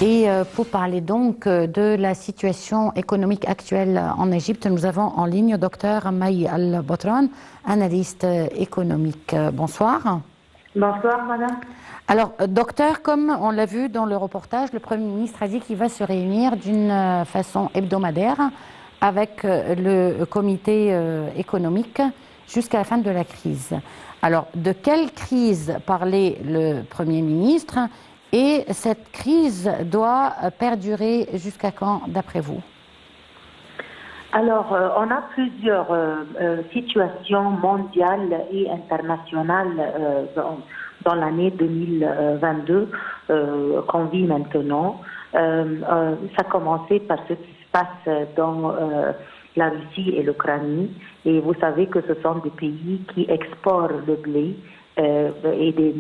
Et pour parler donc de la situation économique actuelle en Égypte, nous avons en ligne Dr Maï Al-Botran, analyste économique. Bonsoir. Bonsoir, madame. Alors, docteur, comme on l'a vu dans le reportage, le Premier ministre a dit qu'il va se réunir d'une façon hebdomadaire avec le comité économique jusqu'à la fin de la crise. Alors, de quelle crise parlait le Premier ministre et cette crise doit perdurer jusqu'à quand, d'après vous? Alors, on a plusieurs situations mondiales et internationales dans l'année 2022 qu'on vit maintenant. Ça a commencé par ce qui se passe dans la Russie et l'Ukraine. Et vous savez que ce sont des pays qui exportent le blé et des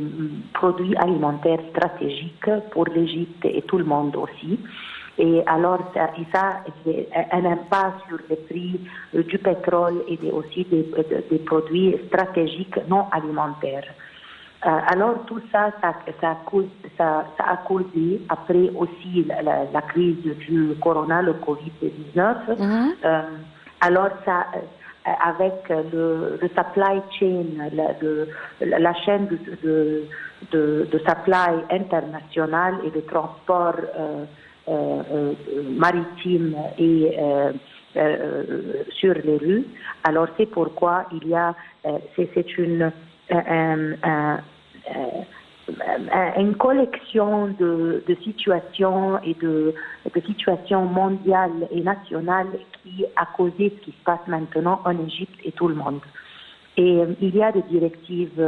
produits alimentaires stratégiques pour l'Égypte et tout le monde aussi. Et alors, ça a un impact sur les prix du pétrole et aussi des produits stratégiques non alimentaires. Alors, tout ça a causé, après aussi la crise du corona, le Covid-19, alors ça, avec le supply chain, la chaîne de supply internationale et de transport maritime et sur les rues. Alors c'est pourquoi il y a une collection de situations et de situations mondiales et nationales qui a causé ce qui se passe maintenant en Égypte et tout le monde. Et il y a des directives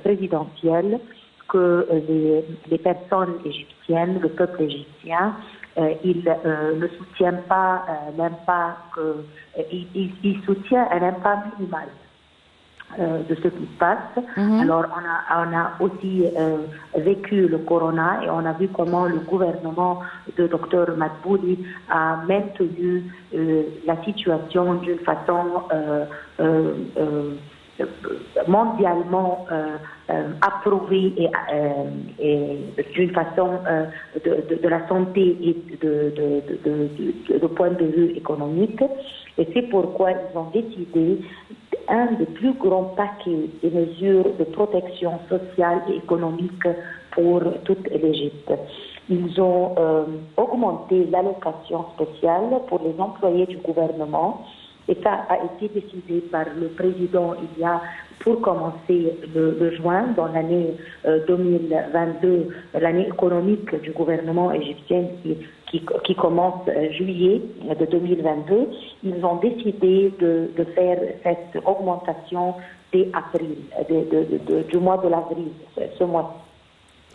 présidentielles que les personnes égyptiennes, le peuple égyptien, il ne soutient pas l'impact, il soutient un impact minimal de ce qui se passe. Alors on a aussi vécu le corona et on a vu comment le gouvernement de Dr Madbouli a maintenu la situation d'une façon mondialement approuvée et d'une façon de la santé et de point de vue économique. Et c'est pourquoi ils ont décidé un des plus grands paquets de mesures de protection sociale et économique pour toute l'Égypte. Ils ont augmenté l'allocation spéciale pour les employés du gouvernement. Et ça a été décidé par le président il y a, pour commencer le juin, dans l'année 2022, l'année économique du gouvernement égyptien qui commence juillet de 2022. Ils ont décidé de faire cette augmentation dès avril, du mois de l'avril, ce mois-ci.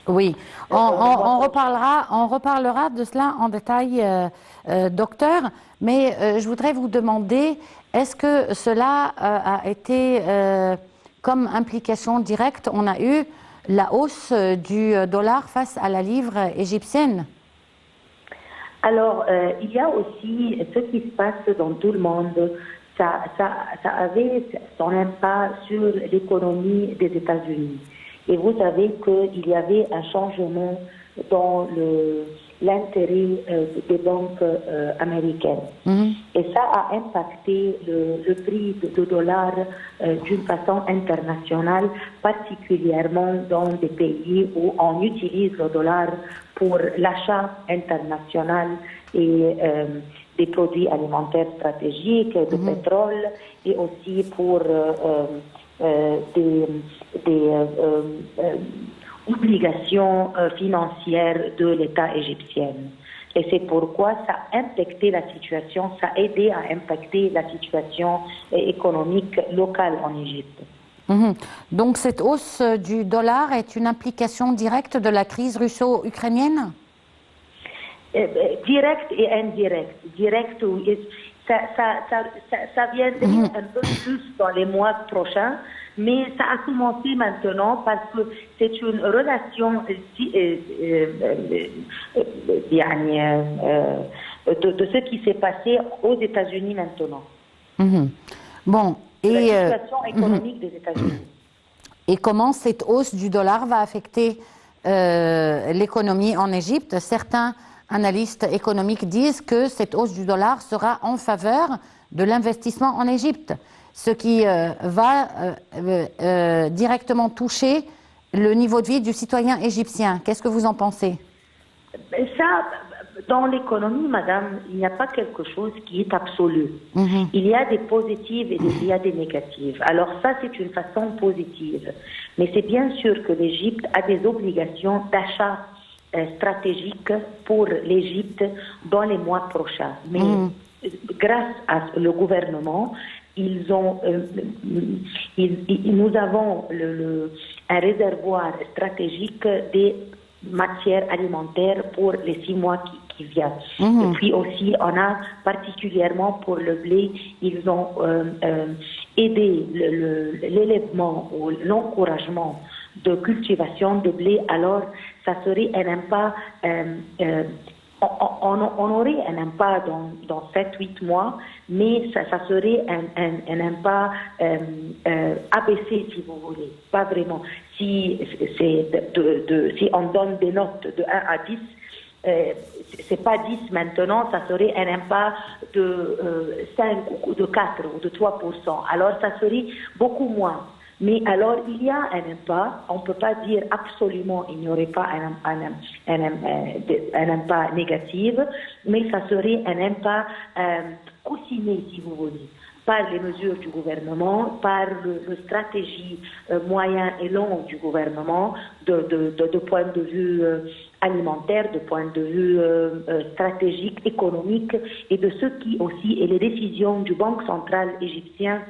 Oui, on reparlera de cela en détail, docteur, mais je voudrais vous demander, est-ce que cela a été comme implication directe, on a eu la hausse du dollar face à la livre égyptienne? Alors, il y a aussi ce qui se passe dans tout le monde. Ça avait son impact sur l'économie des États-Unis. Et vous savez qu'il y avait un changement dans l'intérêt des banques américaines. Et ça a impacté le prix du dollar d'une façon internationale, particulièrement dans des pays où on utilise le dollar pour l'achat international et des produits alimentaires stratégiques, de pétrole, et aussi pour des obligations financières de l'État égyptien. Et c'est pourquoi ça a impacté la situation, ça a aidé à impacter la situation économique locale en Égypte. Donc cette hausse du dollar est une implication directe de la crise russo-ukrainienne? Direct et indirect. Direct, ça viendrait un peu plus dans les mois prochains, mais ça a commencé maintenant parce que c'est une relation de ce qui s'est passé aux États-Unis maintenant. Bon, et la situation économique des États-Unis. Et comment cette hausse du dollar va affecter l'économie en Égypte. Certains analystes économiques disent que cette hausse du dollar sera en faveur de l'investissement en Égypte, ce qui va directement toucher le niveau de vie du citoyen égyptien. Qu'est-ce que vous en pensez? Ça, dans l'économie, madame, il n'y a pas quelque chose qui est absolu. Il y a des positives et il y a des négatives. Alors ça, c'est une façon positive. Mais c'est bien sûr que l'Égypte a des obligations d'achat stratégiques pour l'Égypte dans les mois prochains. Mais grâce à le gouvernement, nous avons un réservoir stratégique des matières alimentaires pour les 6 mois qui viennent. Et puis aussi, on a particulièrement pour le blé, ils ont aidé l'élèvement ou l'encouragement de cultivation de blé. Alors, ça serait un impact, on aurait un impact dans 7-8 mois, mais ça serait un impact abaissé, si vous voulez. Pas vraiment. Si on donne des notes de 1 à 10, c'est pas 10 maintenant, ça serait un impact de 5 ou de 4 ou de 3%. Alors, ça serait beaucoup moins. Mais alors, il y a un impact, on ne peut pas dire absolument il n'y aurait pas un impact négatif, mais ça serait un impact coussiné, si vous voulez, par les mesures du gouvernement, par la stratégie moyen et long du gouvernement, de point de vue alimentaire, de point de vue stratégique, économique, et de ce qui aussi est les décisions du Banque centrale égyptien.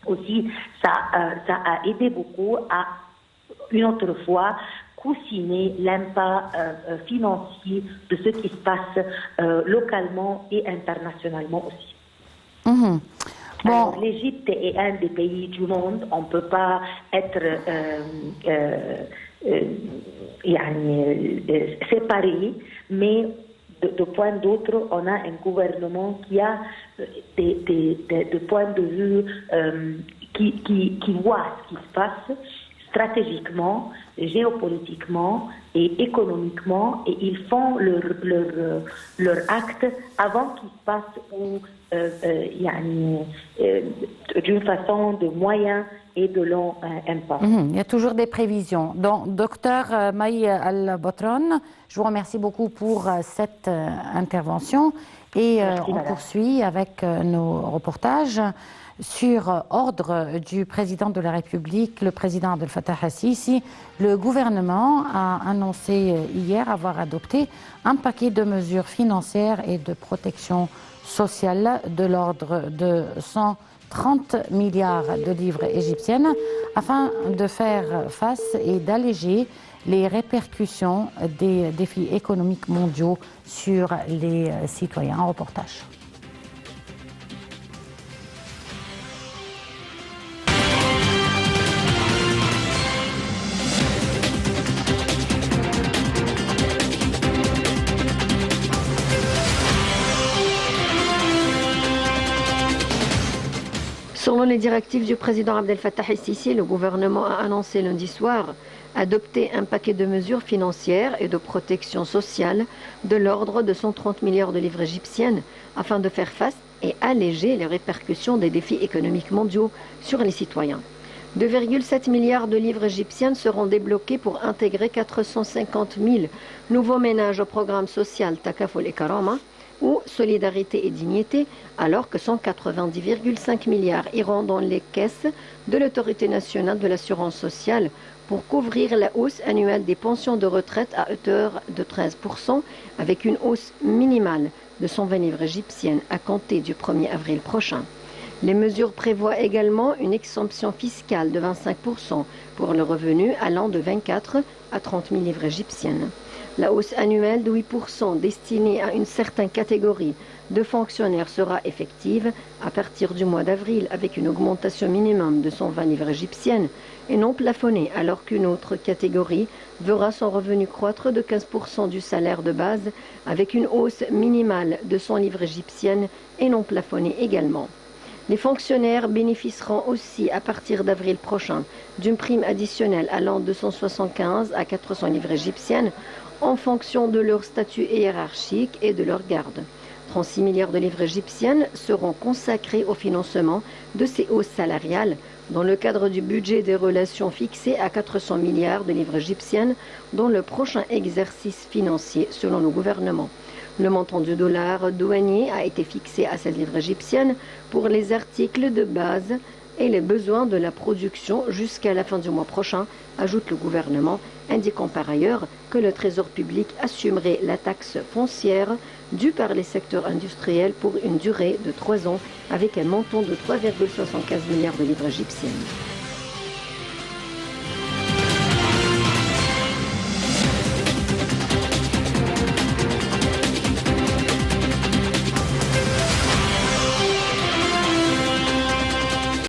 Aussi, ça a aidé beaucoup à, une autre fois, coussiner l'impact financier de ce qui se passe localement et internationalement aussi. Alors, l'Égypte est un des pays du monde, on ne peut pas être séparé, mais de point d'autre, on a un gouvernement qui a des points de vue qui voit ce qui se passe stratégiquement, géopolitiquement et économiquement, et ils font leur acte avant qu'il se passe d'une façon de moyen et de long impact. Il y a toujours des prévisions. Donc, docteur Maï Al-Botron, je vous remercie beaucoup pour cette intervention et on poursuit avec nos reportages. Sur ordre du président de la République, le président Abdel Fattah al-Sisi, le gouvernement a annoncé hier avoir adopté un paquet de mesures financières et de protection sociale de l'ordre de 130 milliards de livres égyptiennes afin de faire face et d'alléger les répercussions des défis économiques mondiaux sur les citoyens. Un reportage. Selon les directives du président Abdel Fattah el-Sisi, le gouvernement a annoncé lundi soir adopter un paquet de mesures financières et de protection sociale de l'ordre de 130 milliards de livres égyptiennes afin de faire face et alléger les répercussions des défis économiques mondiaux sur les citoyens. 2,7 milliards de livres égyptiennes seront débloqués pour intégrer 450 000 nouveaux ménages au programme social Takaful et Karama ou Solidarité et Dignité, alors que 190,5 milliards iront dans les caisses de l'autorité nationale de l'assurance sociale pour couvrir la hausse annuelle des pensions de retraite à hauteur de 13%, avec une hausse minimale de 120 livres égyptiennes à compter du 1er avril prochain. Les mesures prévoient également une exemption fiscale de 25% pour le revenu allant de 24 à 30 000 livres égyptiennes. La hausse annuelle de 8% destinée à une certaine catégorie de fonctionnaires sera effective à partir du mois d'avril avec une augmentation minimum de 120 livres égyptiennes et non plafonnée, alors qu'une autre catégorie verra son revenu croître de 15% du salaire de base avec une hausse minimale de 100 livres égyptiennes et non plafonnée également. Les fonctionnaires bénéficieront aussi à partir d'avril prochain d'une prime additionnelle allant de 175 à 400 livres égyptiennes en fonction de leur statut hiérarchique et de leur garde. 36 milliards de livres égyptiennes seront consacrés au financement de ces hausses salariales dans le cadre du budget des relations fixé à 400 milliards de livres égyptiennes dans le prochain exercice financier selon le gouvernement. Le montant du dollar douanier a été fixé à 16 livres égyptiennes pour les articles de base et les besoins de la production jusqu'à la fin du mois prochain, ajoute le gouvernement, indiquant par ailleurs que le Trésor public assumerait la taxe foncière due par les secteurs industriels pour une durée de 3 ans avec un montant de 3,75 milliards de livres égyptiennes.